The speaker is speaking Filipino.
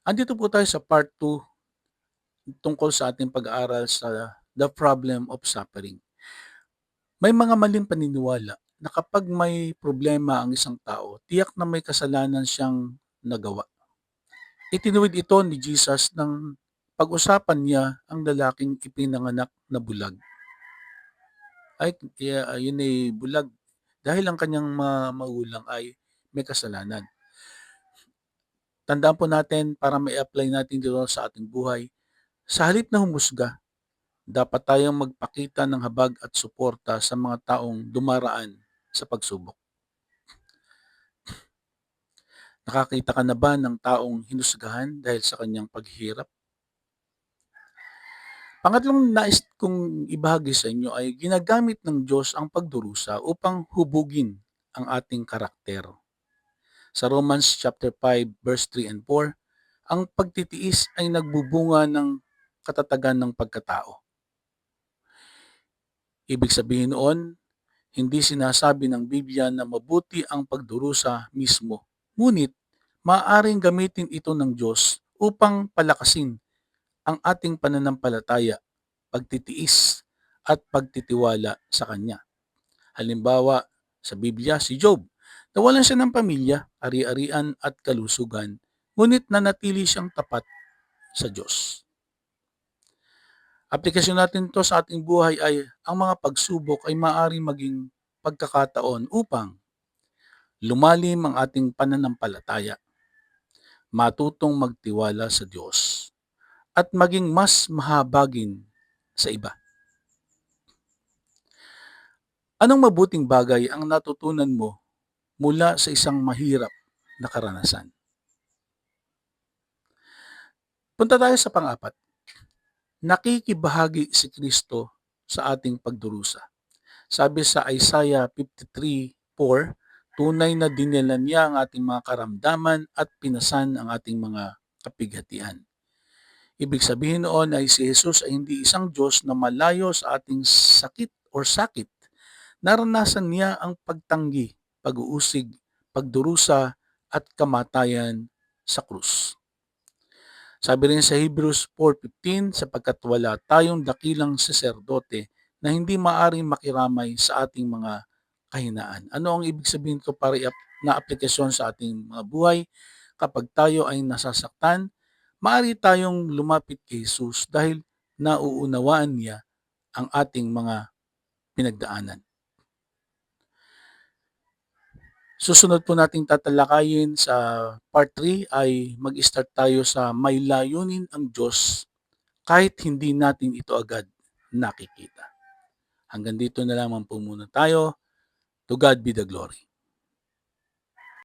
Andito po tayo sa part 2 tungkol sa ating pag-aaral sa The Problem of Suffering. May mga maling paniniwala na kapag may problema ang isang tao, tiyak na may kasalanan siyang nagawa. Itinuwid ito ni Jesus nang pag-usapan niya ang lalaking ipinanganak na bulag. Yun ay bulag dahil ang kanyang mga magulang ay may kasalanan. Tandaan po natin para may apply natin dito sa ating buhay, sa halip na humusga, dapat tayong magpakita ng habag at suporta sa mga taong dumaraan sa pagsubok. Nakakita ka na ba ng taong hinusgahan dahil sa kanyang paghihirap? Pangatlong nais kong ibahagi sa inyo ay ginagamit ng Diyos ang pagdurusa upang hubugin ang ating karakter. Sa Romans chapter 5 verse 3 and 4, ang pagtitiis ay nagbubunga ng katatagan ng pagkatao. Ibig sabihin noon, hindi sinasabi ng Biblia na mabuti ang pagdurusa mismo. Ngunit, maaaring gamitin ito ng Diyos upang palakasin ang ating pananampalataya, pagtitiis, at pagtitiwala sa Kanya. Halimbawa, sa Biblia, si Job. Nawalan siya ng pamilya, ari-arian at kalusugan, ngunit nanatili siyang tapat sa Diyos. Aplikasyon natin to sa ating buhay ay ang mga pagsubok ay maaaring maging pagkakataon upang lumalim ang ating pananampalataya, matutong magtiwala sa Diyos, at maging mas mahabagin sa iba. Anong mabuting bagay ang natutunan mo mula sa isang mahirap na karanasan? Punta tayo sa pang-apat. Nakikibahagi si Kristo sa ating pagdurusa. Sabi sa Isaiah 53:4, tunay na dinala niya ang ating mga karamdaman at pinasan ang ating mga kapighatian. Ibig sabihin noon ay si Jesus ay hindi isang Diyos na malayo sa ating sakit or sakit. Naranasan niya ang pagtanggi, pag-uusig, pagdurusa at kamatayan sa krus. Sabi rin sa Hebrews 4:15, sapagkat wala tayong dakilang saserdote na hindi maaring makiramay sa ating mga kahinaan. Ano ang ibig sabihin ko para na aplikasyon sa ating mga buhay? Kapag tayo ay nasasaktan, maaari tayong lumapit kay Jesus dahil nauunawaan niya ang ating mga pinagdaanan. Susunod po nating tatalakayin sa part 3 ay mag-start tayo sa may layunin ang Diyos kahit hindi natin ito agad nakikita. Hanggang dito na lamang po muna tayo. To God be the glory.